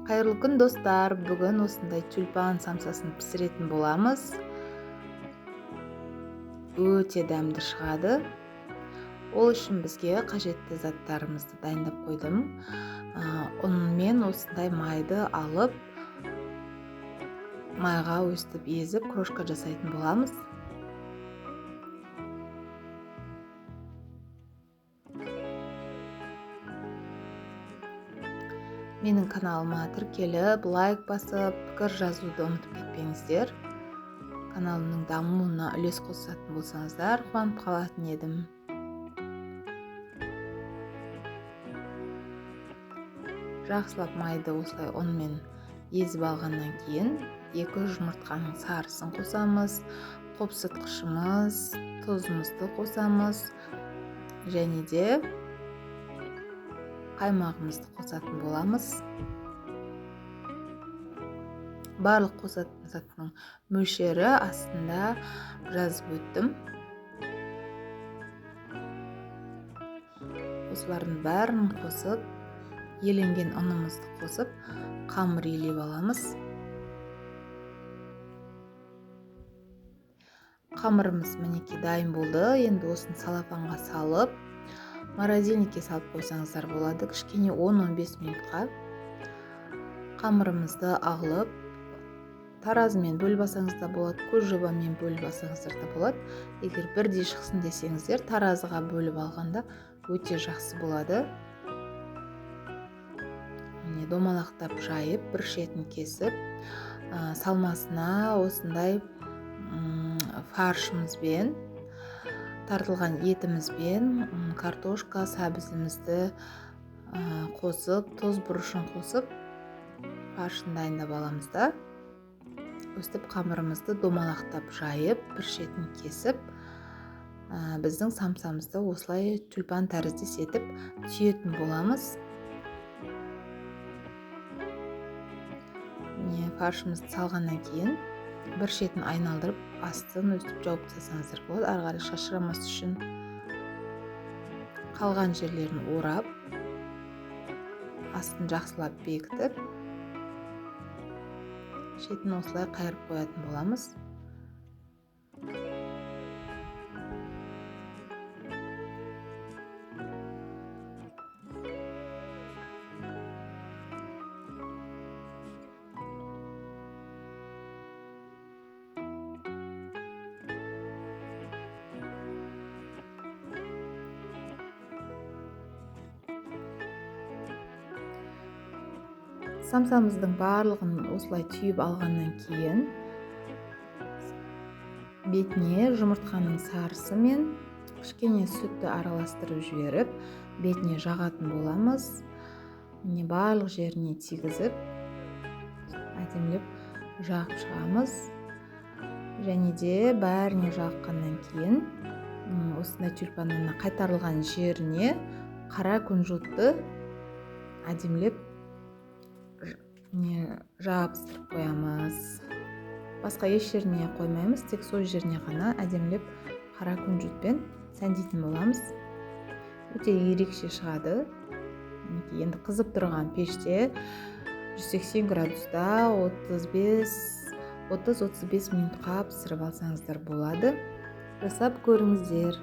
Қайырлы күн достар, бүгін осындай тюльпан самсасын пісіретін боламыз. Өте дәмді шығады. Ол үшін бізге қажетті заттарымызды дайындап қойдым. ұн мен осындай майды алып, майға өстіп езіп, крошка жасайтын боламыз. Менің каналыма тіркеліп, лайк басып, пікір жазуды ұмытып кетпеңіздер. Каналымның дамуына үлес қосатын болсаңыздар, қуанып қалатын едім. Жақсылап майды осылай ұнмен езіп алғаннан кейін 2 жұмыртқаның сарысын қосамыз, қопсытқышымыз, тұзымызды қосамыз және де қаймағымызды қосатын боламыз. Барлық қосатын заттың мөлшері астында жазып өттім. Осылардың бәрін қосып, еленген ұнымызды қосып, қамыр илеп аламыз. Қамырымыз мінекей дайын болды. Енді осын салафанға салып, морозильникке салып қойсаңыздар болады. Кішкене 10-15 минутқа қамырымызды алып, таразымен бөліп алсаңыз да болады, көз жобамен бөліп алсаңыздар да болады. Егер бірдей шықсын десеңіздер, таразыға бөліп алғанда өте жақсы болады. Домалақтап жайып, бір шетін кесіп, салмасына осындай фаршымызбен, тартылған етімізбен, картошка, сәбізімізді қосып, тұз бұрышын қосып, фаршын дайындап аламыз да. Өстіп қамырымызды домалақтап жайып, бір шетін кесіп, біздің самсамызды осылай тюльпан тәріздес етіп түйетін боламыз. Фаршымызды салғаннан кейін бір шетін айналдырып, астын өстіп жауып тастасаңыздар болады. Ары қарай шашырамас үшін қалған жерлерін орап, астын жақсылап бекітіп, шетін осылай қайырып қоятын боламыз. Самсамыздың барлығын осылай түйіп алғаннан кейін бетіне жұмыртқаның сарысы мен кішкене сүтті араластырып жіберіп, бетіне жағатын боламыз. Барлық жеріне тигізіп, әдемілеп жағып шығамыз. Және де бәріне жаққаннан кейін осындай тюльпанның қайтарылған жеріне қара күнжутты әдемілеп жабыстырып қоямыз. Басқа еш жеріне қоймаймыз, тек сол жеріне ғана әдемілеп қара күнжутпен сәндейтін боламыз. Өте ерекше шығады. Енді қызып тұрған пеште 180 градуста 30-35 минутқа пісіріп алсаңыздар болады. Жасап көріңіздер.